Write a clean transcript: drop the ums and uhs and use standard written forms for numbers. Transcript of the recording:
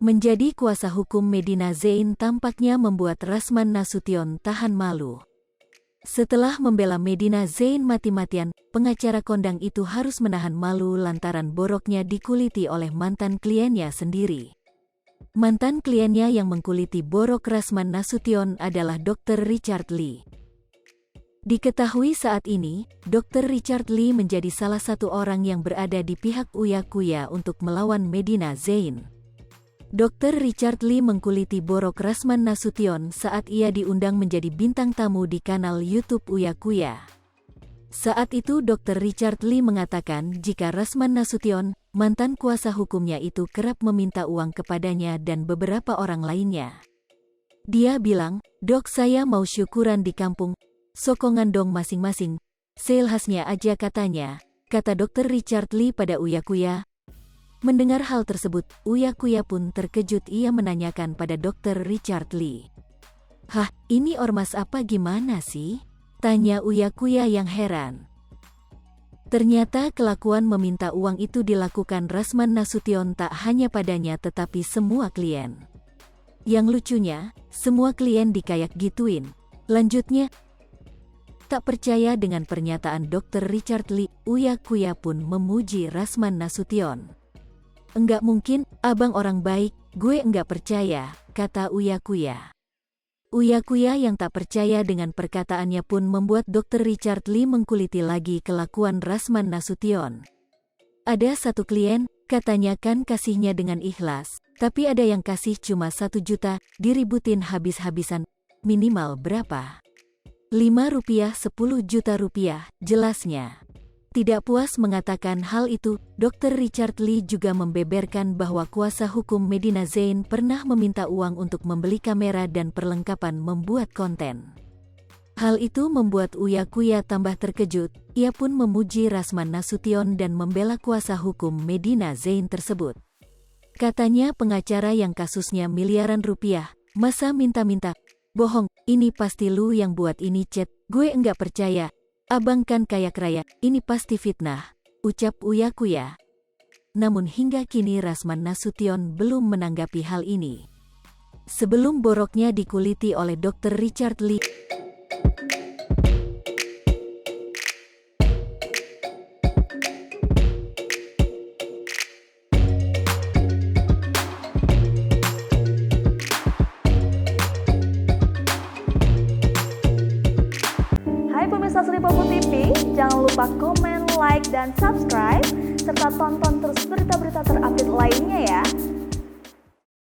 Menjadi kuasa hukum Medina Zain tampaknya membuat Rasman Nasution tahan malu. Setelah membela Medina Zain mati-matian, pengacara kondang itu harus menahan malu lantaran boroknya dikuliti oleh mantan kliennya sendiri. Mantan kliennya yang mengkuliti borok Rasman Nasution adalah Dr. Richard Lee. Diketahui saat ini, Dr. Richard Lee menjadi salah satu orang yang berada di pihak Uya Kuya untuk melawan Medina Zain. Dr. Richard Lee mengkuliti borok Rasman Nasution saat ia diundang menjadi bintang tamu di kanal YouTube Uya Kuya. Saat itu Dr. Richard Lee mengatakan jika Rasman Nasution, mantan kuasa hukumnya itu kerap meminta uang kepadanya dan beberapa orang lainnya. Dia bilang, "Dok, saya mau syukuran di kampung, sokongan dong masing-masing, seilhasnya aja katanya," kata Dr. Richard Lee pada Uya Kuya. Mendengar hal tersebut, Uya Kuya pun terkejut. Ia menanyakan pada Dr. Richard Lee. "Hah, ini ormas apa gimana sih?" tanya Uya Kuya yang heran. Ternyata kelakuan meminta uang itu dilakukan Rasman Nasution tak hanya padanya tetapi semua klien. Yang lucunya, semua klien dikayak gituin. Lanjutnya, tak percaya dengan pernyataan Dr. Richard Lee, Uya Kuya pun memuji Rasman Nasution. "Enggak mungkin, abang orang baik, gue enggak percaya," kata Uya Kuya. Uya Kuya yang tak percaya dengan perkataannya pun membuat Dr. Richard Lee mengkuliti lagi kelakuan Rasman Nasution. "Ada satu klien, katanya kan kasihnya dengan ikhlas, tapi ada yang kasih cuma 1 juta, diributin habis-habisan. Minimal berapa? 5 rupiah, 10 juta rupiah, jelasnya." Tidak puas mengatakan hal itu, Dr. Richard Lee juga membeberkan bahwa kuasa hukum Medina Zain pernah meminta uang untuk membeli kamera dan perlengkapan membuat konten. Hal itu membuat Uya Kuya tambah terkejut. Ia pun memuji Rasman Nasution dan membela kuasa hukum Medina Zain tersebut. Katanya pengacara yang kasusnya miliaran rupiah, masa minta-minta? "Bohong, ini pasti lu yang buat ini chat, gue enggak percaya. Abang kan kayak raya, ini pasti fitnah," ucap Uya Kuya. Namun hingga kini Rasman Nasution belum menanggapi hal ini. Sebelum boroknya dikuliti oleh Dr. Richard Lee, Hai pemirsa Sri Popo TV, jangan lupa komen, like, dan subscribe, serta tonton terus berita-berita terupdate lainnya ya.